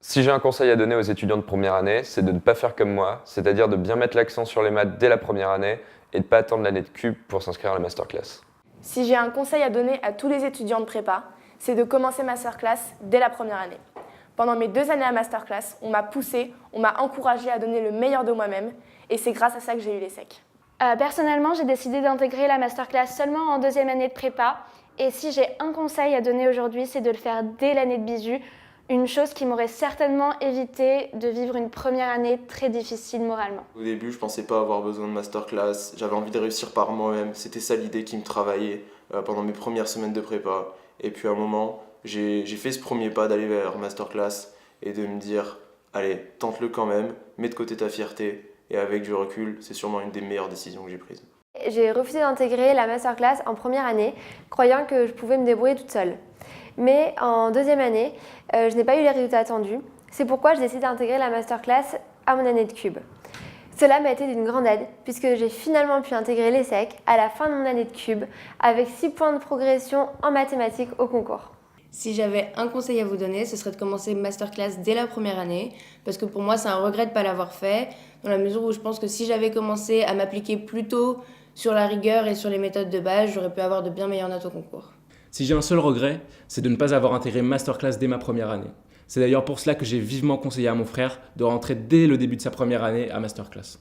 Si j'ai un conseil à donner aux étudiants de première année, c'est de ne pas faire comme moi, c'est-à-dire de bien mettre l'accent sur les maths dès la première année et de ne pas attendre l'année de cube pour s'inscrire à la masterclass. Si j'ai un conseil à donner à tous les étudiants de prépa, c'est de commencer masterclass dès la première année. Pendant mes 2 années à masterclass, on m'a poussé, on m'a encouragé à donner le meilleur de moi-même et c'est grâce à ça que j'ai eu l'ESSEC. Personnellement, j'ai décidé d'intégrer la masterclass seulement en 2e année de prépa. Et si j'ai un conseil à donner aujourd'hui, c'est de le faire dès l'année de BISU. Une chose qui m'aurait certainement évité de vivre une première année très difficile moralement. Au début, je pensais pas avoir besoin de masterclass, j'avais envie de réussir par moi-même, c'était ça l'idée qui me travaillait pendant mes premières semaines de prépa. Et puis à un moment, j'ai fait ce premier pas d'aller vers masterclass et de me dire, allez, tente-le quand même, mets de côté ta fierté, et avec du recul, c'est sûrement une des meilleures décisions que j'ai prises. J'ai refusé d'intégrer la masterclass en première année, croyant que je pouvais me débrouiller toute seule. Mais en 2e année, je n'ai pas eu les résultats attendus. C'est pourquoi j'ai décidé d'intégrer la masterclass à mon année de cube. Cela m'a été d'une grande aide, puisque j'ai finalement pu intégrer l'ESSEC à la fin de mon année de cube, avec 6 points de progression en mathématiques au concours. Si j'avais un conseil à vous donner, ce serait de commencer masterclass dès la première année, parce que pour moi c'est un regret de ne pas l'avoir fait, dans la mesure où je pense que si j'avais commencé à m'appliquer plus tôt sur la rigueur et sur les méthodes de base, j'aurais pu avoir de bien meilleures notes au concours. Si j'ai un seul regret, c'est de ne pas avoir intégré masterclass dès ma première année. C'est d'ailleurs pour cela que j'ai vivement conseillé à mon frère de rentrer dès le début de sa première année à masterclass.